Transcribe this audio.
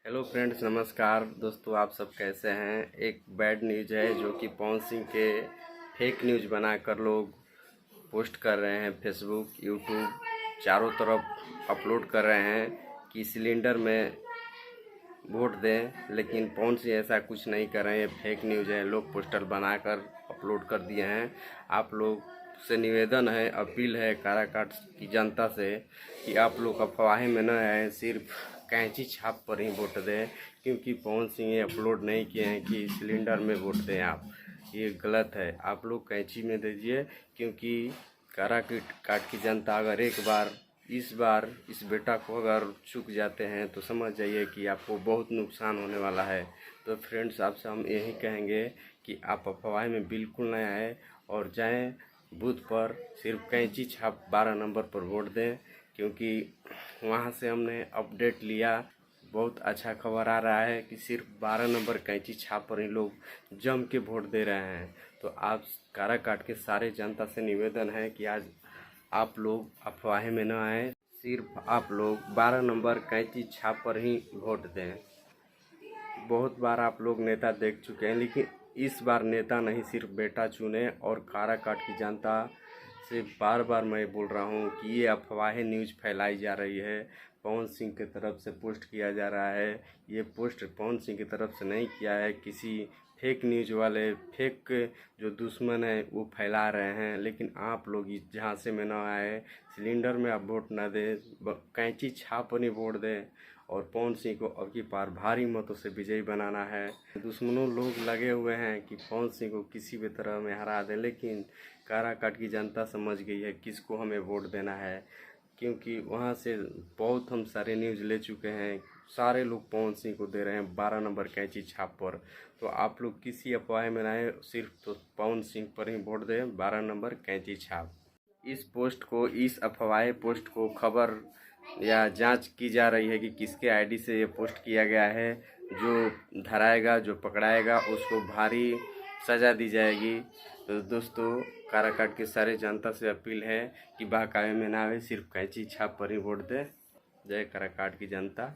Hello friends, नमस्कार दोस्तों। आप सब कैसे हैं। एक बैड न्यूज़ है जो कि पवन सिंह के फेक न्यूज़ बनाकर लोग पोस्ट कर रहे हैं। फेसबुक, यूट्यूब चारों तरफ अपलोड कर रहे हैं कि सिलेंडर में वोट दें, लेकिन पवन सिंह ऐसा कुछ नहीं कर रहे हैं। फेक न्यूज़ है। लोग पोस्टर बनाकर अपलोड कर दिए हैं। आप लोग से निवेदन है, अपील है काराकाट की जनता से कि आप लोग अफवाहें में न आए, सिर्फ कैंची छाप पर ही वोट दें, क्योंकि पवन सिंह ये अपलोड नहीं किए हैं कि सिलेंडर में वोट दें। आप ये गलत है। आप लोग कैंची में दीजिए, क्योंकि काराकाट की जनता अगर एक बार इस बेटा को अगर चूक जाते हैं तो समझ जाइए कि आपको बहुत नुकसान होने वाला है। तो फ्रेंड्स, आपसे हम यही कहेंगे कि आप अफवाह में बिल्कुल न आए और जाएं बूथ पर, सिर्फ कैंची छाप 12 नंबर पर वोट दें, क्योंकि वहां से हमने अपडेट लिया। बहुत अच्छा खबर आ रहा है कि सिर्फ 12 नंबर कैंची छाप पर ही लोग जम के वोट दे रहे हैं। तो आप काराकाट के सारे जनता से निवेदन है कि आज आप लोग अफवाहें में न आए, सिर्फ आप लोग 12 नंबर कैंची छाप पर ही वोट दें। बहुत बार आप लोग नेता देख चुके हैं, लेकिन इस बार नेता नहीं, सिर्फ बेटा चुने। और काराकाट की जनता से बार बार मैं बोल रहा हूँ कि ये अफवाहें न्यूज़ फैलाई जा रही है, पवन सिंह की तरफ से पोस्ट किया जा रहा है। ये पोस्ट पवन सिंह की तरफ से नहीं किया है, किसी फेक न्यूज़ वाले, फेक जो दुश्मन है वो फैला रहे हैं। लेकिन आप लोग इस झांसे में ना आए, सिलेंडर में आप वोट ना दें, कैंची छाप नहीं वोट दें, और पवन सिंह को अब की बार भारी मतों से विजयी बनाना है। दुश्मनों लोग लगे हुए हैं कि पवन सिंह को किसी भी तरह में हरा दें, लेकिन काराकाट की जनता समझ गई है किसको हमें वोट देना है, क्योंकि वहाँ से बहुत हम सारे न्यूज़ ले चुके हैं। सारे लोग पवन सिंह को दे रहे हैं 12 नंबर कैंची छाप पर। तो आप लोग किसी अफवाह में ना आए, सिर्फ तो पवन सिंह पर ही वोट दें, 12 नंबर कैंची छाप। इस अफवाह पोस्ट को खबर या जांच की जा रही है कि किसके आईडी से ये पोस्ट किया गया है। जो धराएगा, जो पकड़ाएगा, उसको भारी सज़ा दी जाएगी। तो दोस्तों, काराकाट के सारे जनता से अपील है कि बहकावे में ना आवे, सिर्फ कैंची छाप पर ही वोट दे। जय काराकाट की जनता।